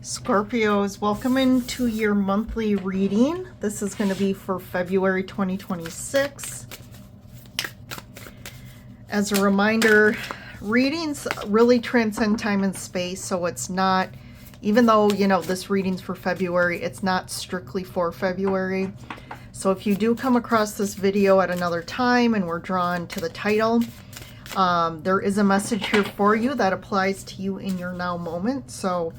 Scorpios, welcome into your monthly reading. This is going to be for February 2026. As a reminder, readings really transcend time and space, so it's not, even though, this reading's for February, it's not strictly for February. So if you do come across this video at another time and we're drawn to the title, there is a message here for you that applies to you in your now moment. So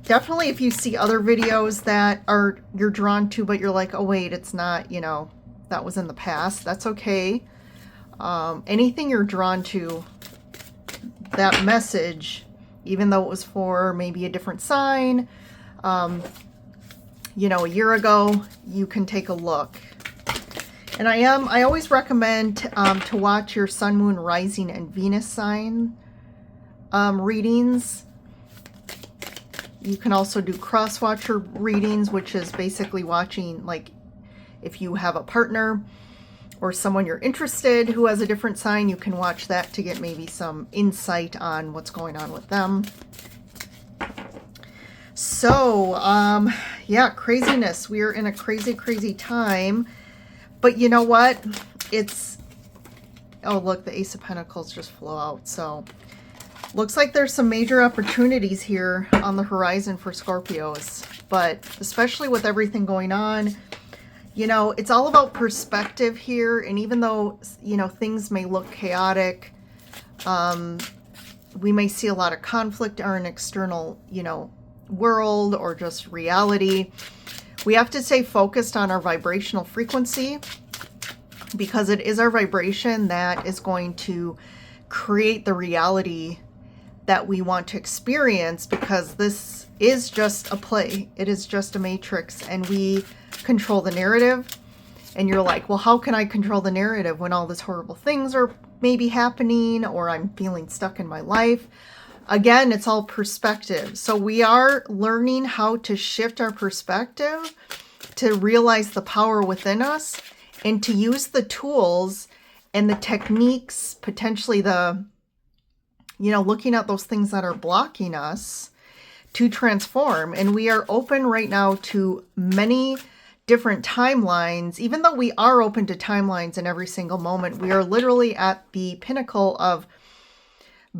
definitely if you see other videos that you're drawn to, but you're like, oh wait, it's not, that was in the past, that's okay. Anything you're drawn to, that message, even though it was for maybe a different sign, a year ago, you can take a look. And I always recommend to watch your sun, moon, rising, and Venus sign readings. You can also do cross-watcher readings, which is basically watching, like, if you have a partner or someone you're interested who has a different sign, you can watch that to get maybe some insight on what's going on with them. So, yeah, craziness. We are in a crazy, crazy time. But you know what? Oh, look, the Ace of Pentacles just flew out. So, looks like there's some major opportunities here on the horizon for Scorpios. But especially with everything going on, it's all about perspective here. And even though, things may look chaotic, we may see a lot of conflict in an external, world or just reality. We have to stay focused on our vibrational frequency, because it is our vibration that is going to create the reality that we want to experience, because this is just a play. It is just a matrix, and we control the narrative. And you're like, well, how can I control the narrative when all these horrible things are maybe happening, or I'm feeling stuck in my life? Again, it's all perspective. So we are learning how to shift our perspective to realize the power within us, and to use the tools and the techniques, potentially looking at those things that are blocking us, to transform. And we are open right now to many different timelines. Even though we are open to timelines in every single moment, we are literally at the pinnacle of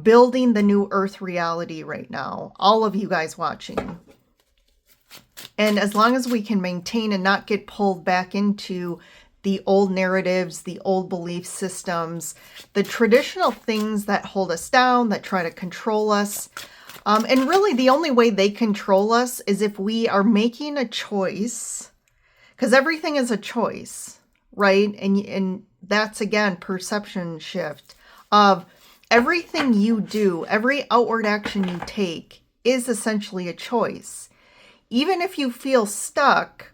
building the new earth reality right now. All of you guys watching. And as long as we can maintain and not get pulled back into the old narratives, the old belief systems, the traditional things that hold us down, that try to control us. And really the only way they control us is if we are making a choice, because everything is a choice, right? And that's, again, perception shift of everything you do, every outward action you take is essentially a choice. Even if you feel stuck,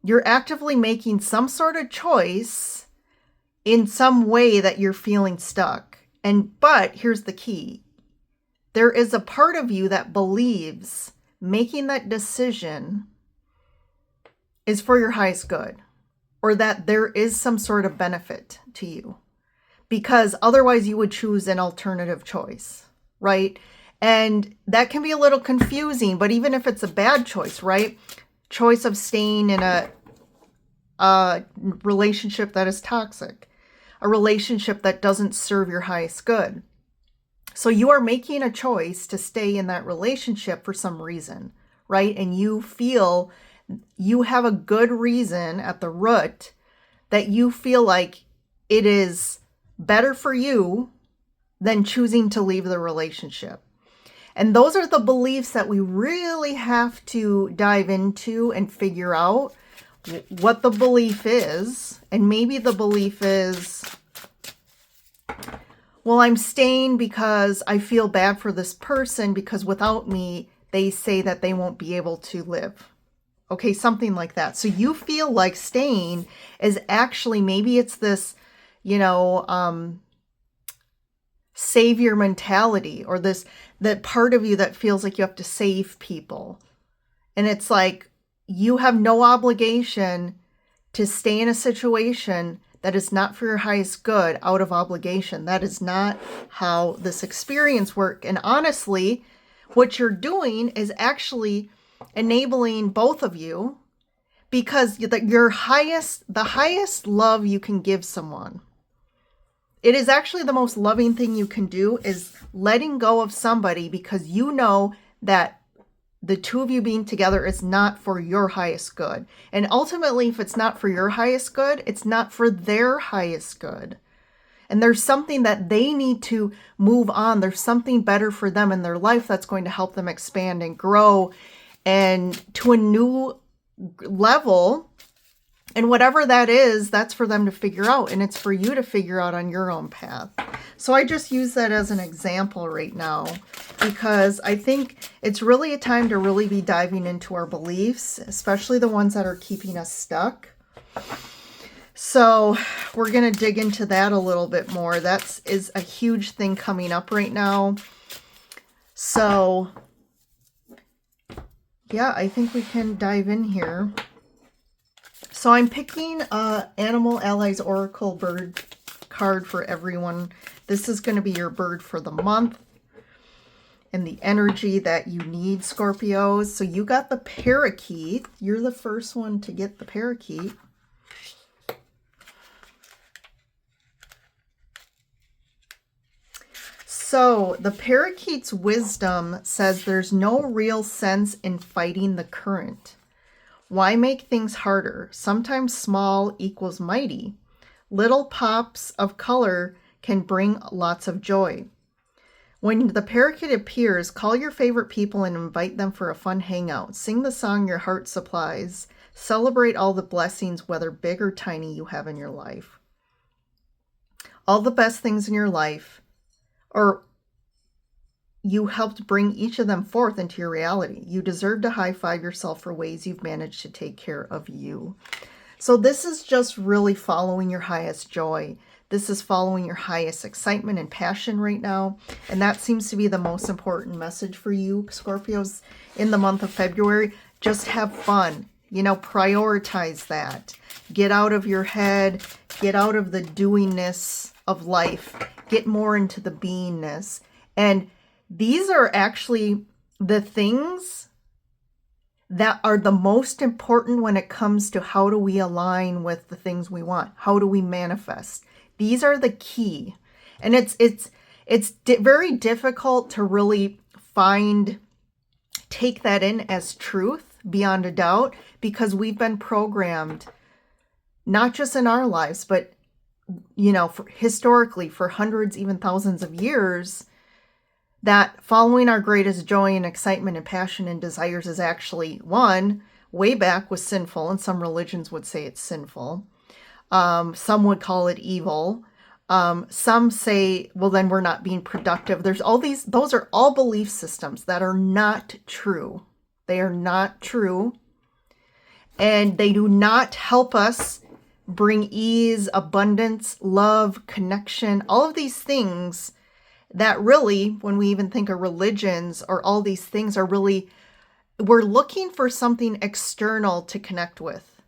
you're actively making some sort of choice in some way that you're feeling stuck. But here's the key. There is a part of you that believes making that decision is for your highest good, or that there is some sort of benefit to you, because otherwise you would choose an alternative choice, right? And that can be a little confusing, but even if it's a bad choice, right? Choice of staying in a relationship that is toxic, a relationship that doesn't serve your highest good. So you are making a choice to stay in that relationship for some reason, right? And you feel you have a good reason at the root that you feel like it is better for you than choosing to leave the relationship. And those are the beliefs that we really have to dive into and figure out what the belief is. And maybe the belief is, well, I'm staying because I feel bad for this person, because without me, they say that they won't be able to live. Okay, something like that. So you feel like staying is actually, maybe it's this, savior mentality, or that part of you that feels like you have to save people. And it's like, you have no obligation to stay in a situation that is not for your highest good out of obligation. That is not how this experience works. And honestly, what you're doing is actually enabling both of you, because the highest love you can give someone, it is actually the most loving thing you can do, is letting go of somebody because you know that the two of you being together is not for your highest good. And ultimately, if it's not for your highest good, it's not for their highest good. And there's something that they need to move on. There's something better for them in their life that's going to help them expand and grow and to a new level. And whatever that is, that's for them to figure out. And it's for you to figure out on your own path. So I just use that as an example right now, because I think it's really a time to really be diving into our beliefs, especially the ones that are keeping us stuck. So we're going to dig into that a little bit more. That is a huge thing coming up right now. So yeah, I think we can dive in here. So I'm picking Animal Allies Oracle bird card for everyone. This is going to be your bird for the month and the energy that you need, Scorpios. So you got the parakeet. You're the first one to get the parakeet. So the parakeet's wisdom says there's no real sense in fighting the current. Why make things harder? Sometimes small equals mighty. Little pops of color can bring lots of joy. When the parakeet appears, call your favorite people and invite them for a fun hangout. Sing the song your heart supplies. Celebrate all the blessings, whether big or tiny, you have in your life. All the best things in your life, or you helped bring each of them forth into your reality. You deserve to high-five yourself for ways you've managed to take care of you. So this is just really following your highest joy. This is following your highest excitement and passion right now. And that seems to be the most important message for you, Scorpios, in the month of February. Just have fun. You know, prioritize that. Get out of your head. Get out of the doingness of life. Get more into the beingness. And these are actually the things that are the most important when it comes to how do we align with the things we want? How do we manifest? These are the key. And it's very difficult to really take that in as truth beyond a doubt, because we've been programmed, not just in our lives, but, you know, historically for hundreds, even thousands of years, that following our greatest joy and excitement and passion and desires is actually, one, way back was sinful, and some religions would say it's sinful. Some would call it evil. Some say, well, then we're not being productive. There's all these, those are all belief systems that are not true. They are not true. And they do not help us bring ease, abundance, love, connection, all of these things that really, when we even think of religions or all these things, are really, we're looking for something external to connect with,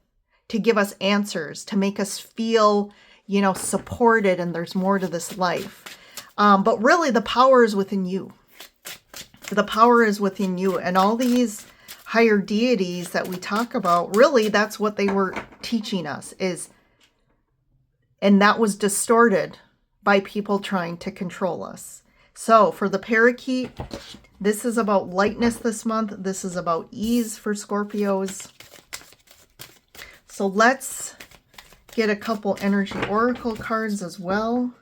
to give us answers, to make us feel, you know, supported and there's more to this life. But really the power is within you. The power is within you. And all these higher deities that we talk about, really that's what they were teaching us is, and that was distorted by people trying to control us. So for the parakeet, this is about lightness this month. This is about ease for Scorpios. So let's get a couple energy oracle cards as well.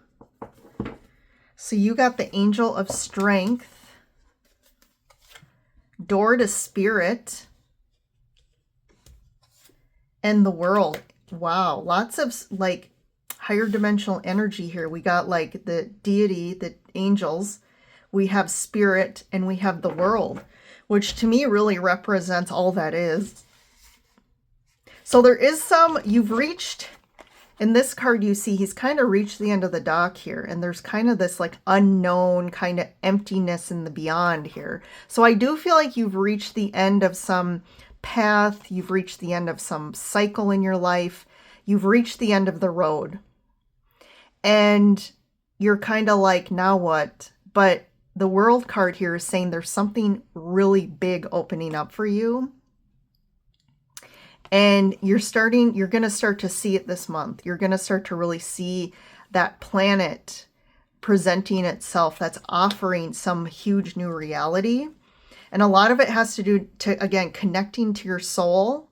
So you got the Angel of Strength, Door to Spirit, and the World. Wow, lots of like higher dimensional energy here. We got like the deity, the angels, we have spirit, and we have the world, which to me really represents all that is. So there is some, you've reached, in this card you see he's kind of reached the end of the dock here, and there's kind of this like unknown kind of emptiness in the beyond here. So I do feel like you've reached the end of some path, you've reached the end of some cycle in your life, you've reached the end of the road. And you're kind of like, now what? But the World card here is saying there's something really big opening up for you. And you're going to start to see it this month. You're going to start to really see that planet presenting itself that's offering some huge new reality. And a lot of it has to do to, again, connecting to your soul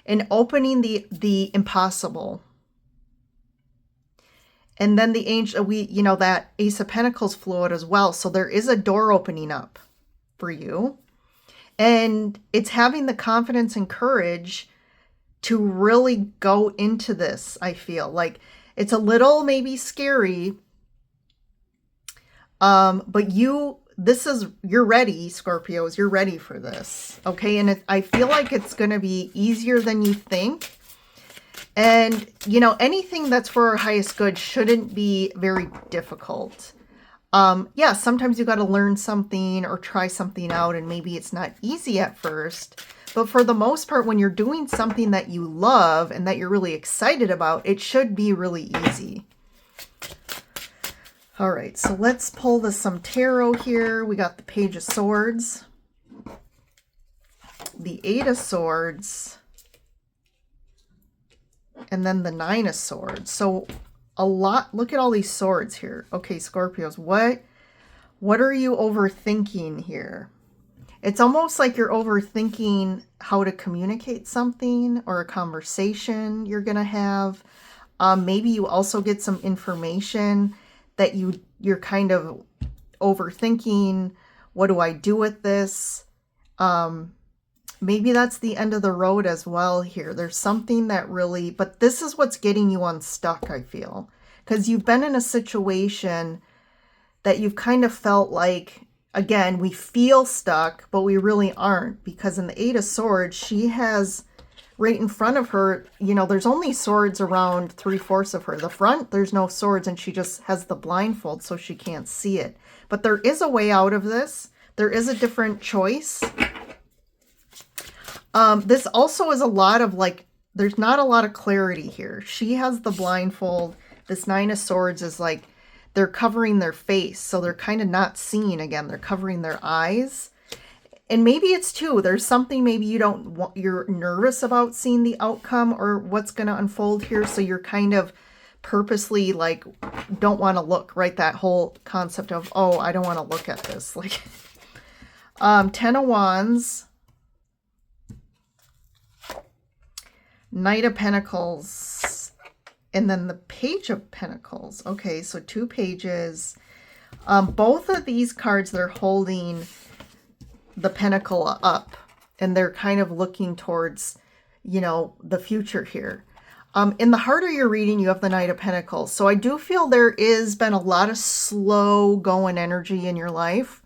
and opening the impossible. And then the angel, that Ace of Pentacles flew out as well. So there is a door opening up for you. And it's having the confidence and courage to really go into this, I feel. Like it's a little maybe scary, but you're ready, Scorpios. You're ready for this, okay? And I feel like it's going to be easier than you think. And, anything that's for our highest good shouldn't be very difficult. Yeah, sometimes you got to learn something or try something out, and maybe it's not easy at first. But for the most part, when you're doing something that you love and that you're really excited about, it should be really easy. All right, so let's pull some tarot here. We got the Page of Swords, the Eight of Swords, and then the Nine of Swords. So look at all these swords here. Okay, Scorpios, what are you overthinking here? It's almost like you're overthinking how to communicate something or a conversation you're going to have. Maybe you also get some information that you're kind of overthinking. What do I do with this? Maybe that's the end of the road as well here. There's something that really, but this is what's getting you unstuck, I feel. Because you've been in a situation that you've kind of felt like, again, we feel stuck, but we really aren't. Because in the Eight of Swords, she has right in front of her, there's only swords around 3/4 of her. The front, there's no swords, and she just has the blindfold so she can't see it. But there is a way out of this. There is a different choice. This also is a lot of there's not a lot of clarity here. She has the blindfold. This Nine of Swords is like, they're covering their face. So they're kind of not seeing again. They're covering their eyes. And maybe it's too, there's something maybe you're nervous about seeing the outcome or what's going to unfold here. So you're kind of purposely don't want to look, right? That whole concept of, oh, I don't want to look at this. Ten of Wands, Knight of Pentacles, and then the Page of Pentacles. Okay, so 2 pages. Both of these cards, they're holding the pentacle up, and they're kind of looking towards, the future here. In the heart of your reading, you have the Knight of Pentacles. So I do feel there is been a lot of slow going energy in your life.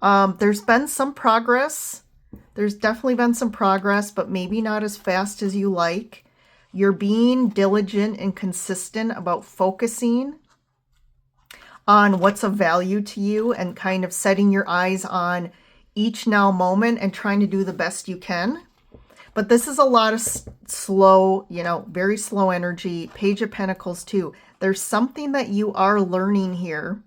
There's been some progress. There's definitely been some progress, but maybe not as fast as you like. You're being diligent and consistent about focusing on what's of value to you and kind of setting your eyes on each now moment and trying to do the best you can. But this is a lot of slow, very slow energy. Page of Pentacles too. There's something that you are learning here.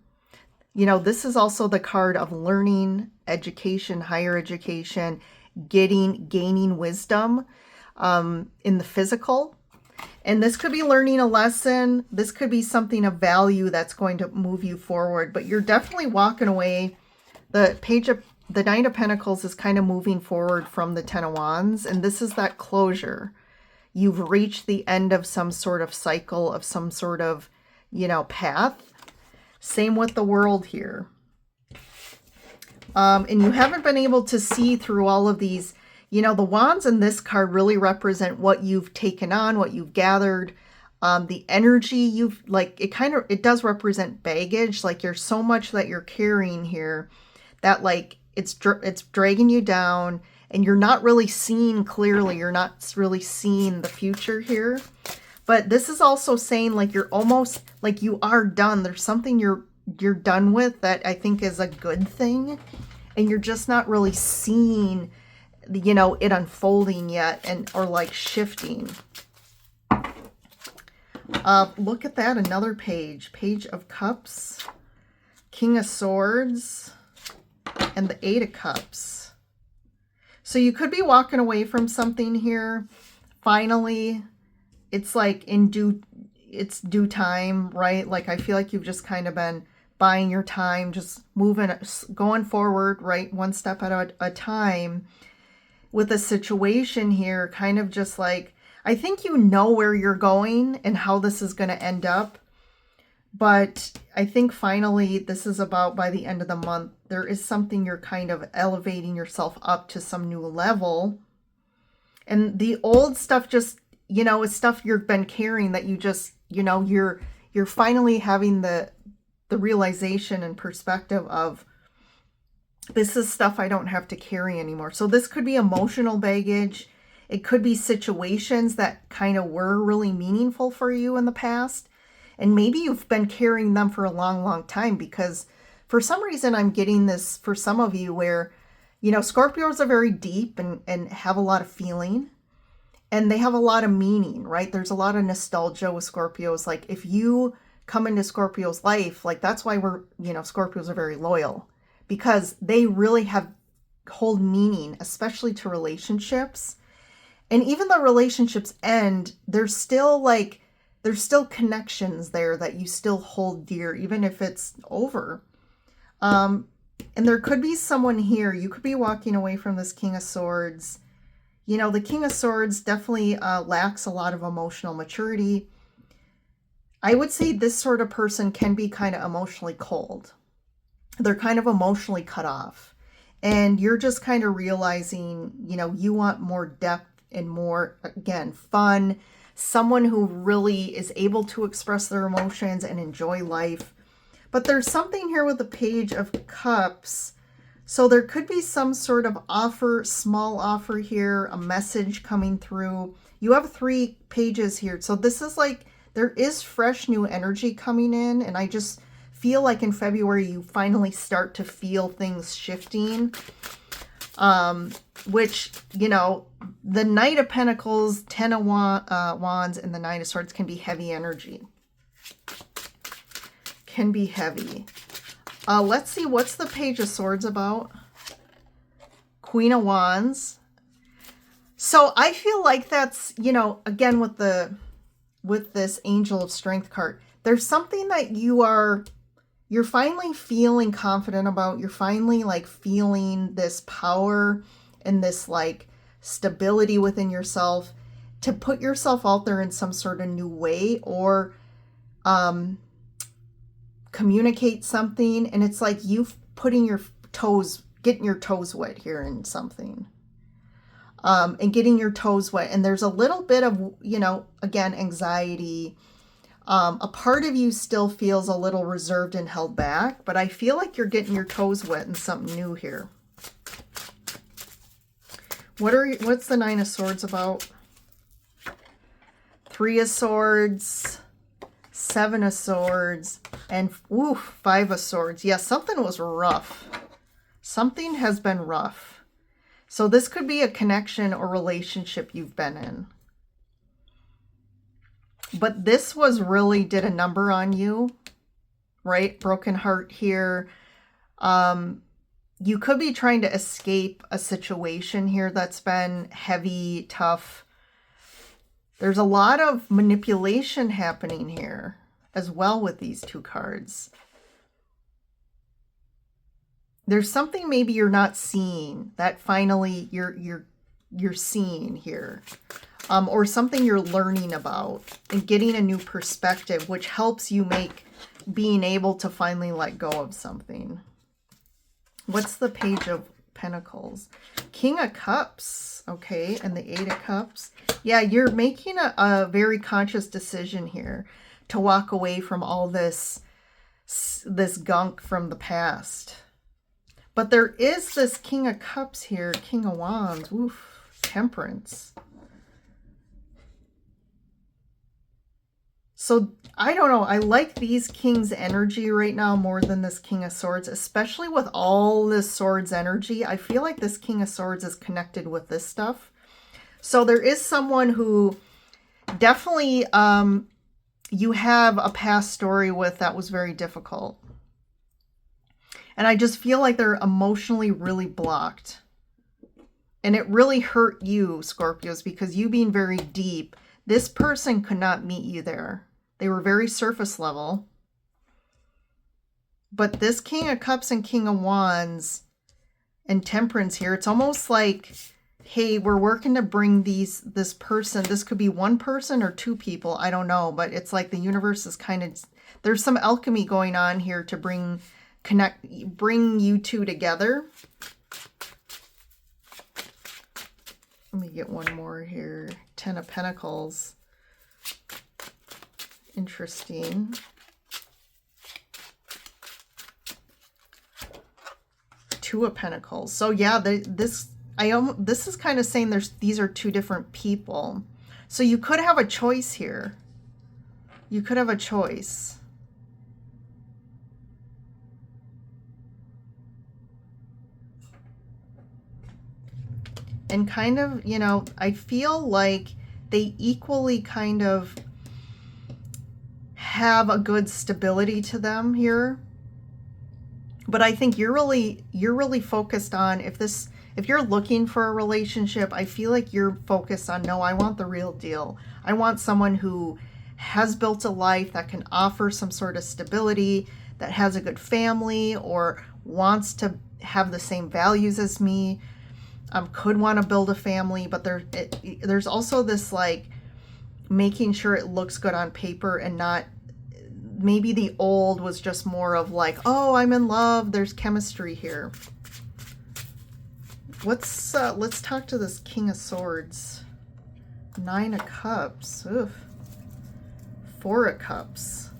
This is also the card of learning, education, higher education, gaining wisdom in the physical. And this could be learning a lesson. This could be something of value that's going to move you forward. But you're definitely walking away. The Knight of Pentacles is kind of moving forward from the Ten of Wands. And this is that closure. You've reached the end of some sort of cycle, of some sort of, path. Same with the World here. And you haven't been able to see through all of these. The wands in this card really represent what you've taken on, what you've gathered, the energy it does represent baggage. There's so much that you're carrying here that it's dragging you down, and you're not really seeing clearly. You're not really seeing the future here. But this is also saying you're almost you are done. There's something you're done with that I think is a good thing, and you're just not really seeing it unfolding yet or shifting. Look at that, another Page of Cups, King of Swords, and the Eight of Cups. So you could be walking away from something here. Finally, it's like it's due time, right? Like I feel like you've just kind of been buying your time, just moving, going forward, right? One step at a time with a situation here, kind of just like, I think you know where you're going and how this is going to end up. But I think finally this is about by the end of the month, there is something you're kind of elevating yourself up to some new level. And the old stuff just, you know, is stuff you've been carrying that you just, you know, you're finally having the realization and perspective of, this is stuff I don't have to carry anymore. So this could be emotional baggage. It could be situations that kind of were really meaningful for you in the past. And maybe you've been carrying them for a long, long time, because for some reason I'm getting this for some of you where, you know, Scorpios are very deep and have a lot of feeling, and they have a lot of meaning, right? There's a lot of nostalgia with Scorpios. Like if you come into Scorpio's life, like that's why we're, you know, Scorpios are very loyal, because they really hold meaning, especially to relationships. And even though relationships end, there's still connections there that you still hold dear, even if it's over. And there could be someone here. You could be walking away from this King of Swords. You know, the King of Swords definitely lacks a lot of emotional maturity. I would say this sort of person can be kind of emotionally cold. They're kind of emotionally cut off. And you're just kind of realizing, you know, you want more depth and more, again, fun. Someone who really is able to express their emotions and enjoy life. But there's something here with the Page of Cups. So there could be some sort of offer, small offer here, a message coming through. You have 3 pages here. So this is like, there is fresh new energy coming in. And I just feel like in February, you finally start to feel things shifting. Which, you know, the Knight of Pentacles, 10 of Wands, and the Nine of Swords can be heavy energy. Can be heavy. Let's see, what's the Page of Swords about? Queen of Wands. So I feel like that's, you know, again with this Angel of Strength card, there's something that you're finally feeling confident about. You're finally like feeling this power and this like stability within yourself to put yourself out there in some sort of new way, or communicate something. And it's like you getting your toes wet here in something, and getting your toes wet. And there's a little bit of, you know, again, anxiety. A part of you still feels a little reserved and held back, but I feel like you're getting your toes wet in something new here. What's the Nine of Swords about? 3 of Swords, 7 of Swords, and 5 of Swords. Yeah, something was rough. Something has been rough. So this could be a connection or relationship you've been in. But this was really did a number on you, right? Broken heart here. You could be trying to escape a situation here that's been heavy, tough. There's a lot of manipulation happening here as well with these 2 cards. There's something maybe you're not seeing that finally you're seeing here. Or something you're learning about and getting a new perspective, which helps you being able to finally let go of something. What's the Page of Pentacles? King of Cups, okay, and the 8 of Cups. Yeah, you're making a very conscious decision here to walk away from all this gunk from the past. But there is this King of Cups here, King of Wands, Temperance. So I don't know. I like these King's energy right now more than this King of Swords, especially with all this Swords energy. I feel like this King of Swords is connected with this stuff. So there is someone who definitely you have a past story with that was very difficult. And I just feel like they're emotionally really blocked. And it really hurt you, Scorpios, because you being very deep, this person could not meet you there. They were very surface level. But this King of Cups and King of Wands and Temperance here, it's almost like, hey, we're working to bring this person. This could be one person or two people. I don't know. But it's like the universe is kind of, there's some alchemy going on here to bring you two together. Let me get one more here. 10 of Pentacles. Interesting. Two of Pentacles. So yeah, this is kind of saying these are two different people. So you could have a choice here. You could have a choice. And kind of, you know, I feel like they equally kind of have a good stability to them here. But I think you're really focused on, if you're looking for a relationship, I feel like you're focused on, no, I want the real deal. I want someone who has built a life that can offer some sort of stability, that has a good family, or wants to have the same values as me. Could want to build a family, but there's also this like making sure it looks good on paper and not, maybe the old was just more of like, oh, I'm in love, there's chemistry here. Let's talk to this King of Swords. 9 of Cups. Oof. 4 of Cups.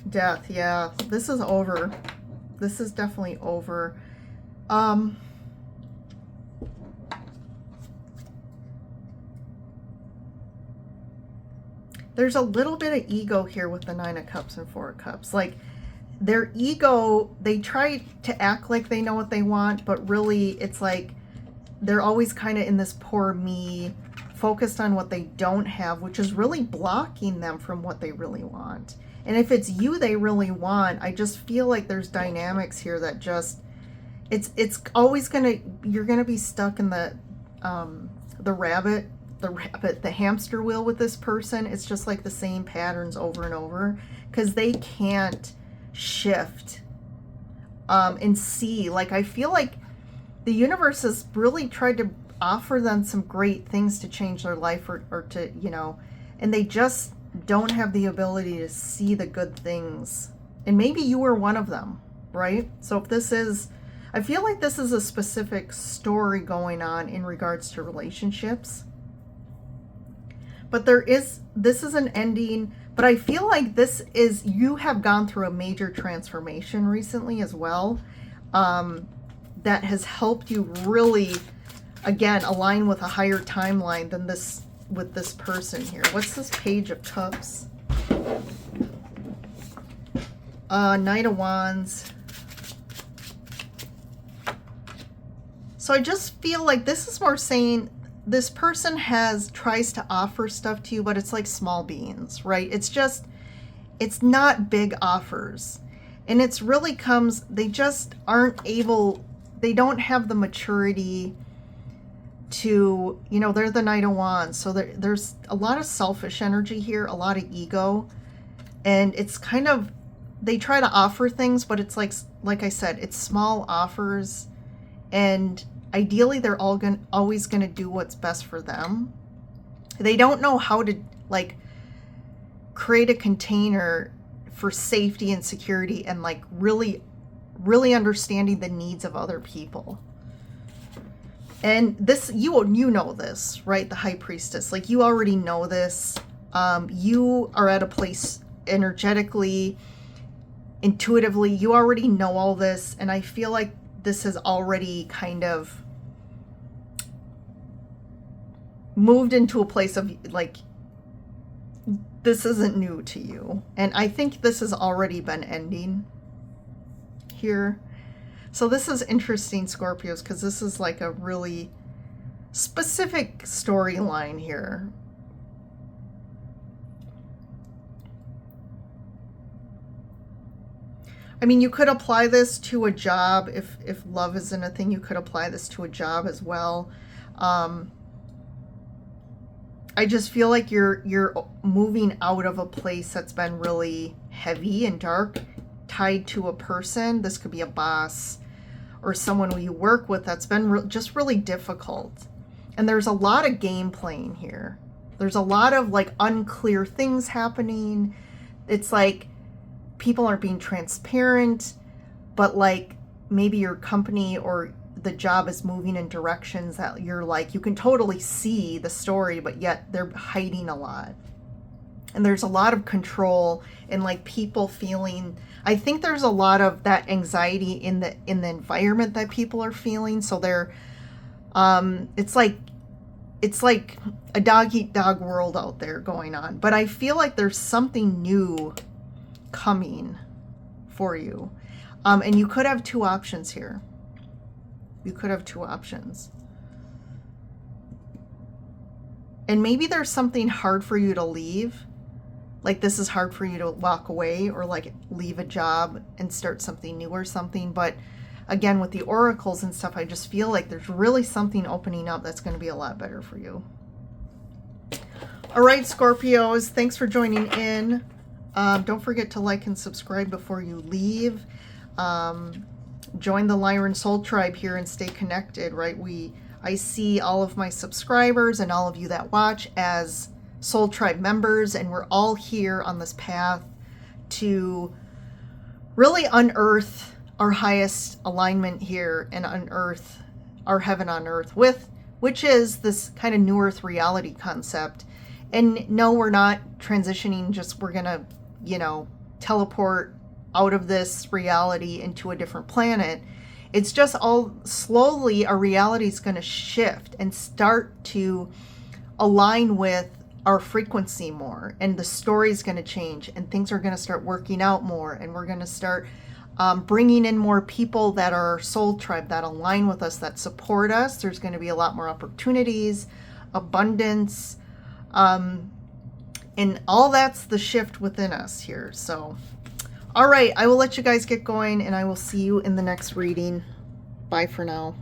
Death, yeah. This is over. This is definitely over. There's a little bit of ego here with the 9 of Cups and 4 of Cups. Like, their ego, they try to act like they know what they want, but really it's like they're always kind of in this poor me, focused on what they don't have, which is really blocking them from what they really want. And if it's you they really want, I just feel like there's dynamics here that just, it's always you're gonna be stuck in the hamster wheel with this person. It's just like the same patterns over and over, because they can't shift and see. Like, I feel like the universe has really tried to offer them some great things to change their life, or to, you know, and they just don't have the ability to see the good things. And maybe you were one of them, right? So if this is, I feel like this is a specific story going on in regards to relationships. But this is an ending, but I feel like this is, you have gone through a major transformation recently as well, that has helped you really, again, align with a higher timeline than this, with this person here. What's this Page of Cups? Knight of Wands. So I just feel like this is more saying this person tries to offer stuff to you, but it's like small beans, right? It's not big offers. And it's really comes, they just aren't able, they don't have the maturity to, you know, they're the Knight of Wands. So there's a lot of selfish energy here, a lot of ego. And it's kind of, they try to offer things, but it's like I said, it's small offers. And ideally, they're always going to do what's best for them. They don't know how to, like, create a container for safety and security, and like really understanding the needs of other people. And this, you know this, right? The High Priestess, like, you already know this. You are at a place energetically, intuitively, you already know all this. And I feel like this has already kind of moved into a place of, like, this isn't new to you. And I think this has already been ending here. So this is interesting, Scorpios, because this is like a really specific storyline here. I mean, you could apply this to a job. If love isn't a thing, you could apply this to a job as well. I just feel like you're moving out of a place that's been really heavy and dark, tied to a person. This could be a boss or someone who you work with that's been just really difficult. And there's a lot of game playing here. There's a lot of like unclear things happening. It's like people aren't being transparent, but like maybe your company or the job is moving in directions that you're like, you can totally see the story, but yet they're hiding a lot. And there's a lot of control and like people feeling, I think there's a lot of that anxiety in the environment that people are feeling. So they're it's like a dog eat dog world out there going on. But I feel like there's something new coming for you. And you could have two options here. You could have two options. And maybe there's something hard for you to leave. Like this is hard for you to walk away or like leave a job and start something new or something. But again, with the oracles and stuff, I just feel like there's really something opening up that's going to be a lot better for you. All right, Scorpios, thanks for joining in. Don't forget to like and subscribe before you leave. Join the Lyran Soul Tribe here and stay connected, right? I see all of my subscribers and all of you that watch as Soul Tribe members, and we're all here on this path to really unearth our highest alignment here and unearth our heaven on earth which is this kind of new earth reality concept. And no, we're not transitioning, just we're gonna, teleport out of this reality into a different planet. It's just all slowly our reality is going to shift and start to align with our frequency more, and the story is going to change and things are going to start working out more, and we're going to start bringing in more people that are soul tribe, that align with us, that support us. There's going to be a lot more opportunities, abundance, and all that's the shift within us here. So all right, I will let you guys get going, and I will see you in the next reading. Bye for now.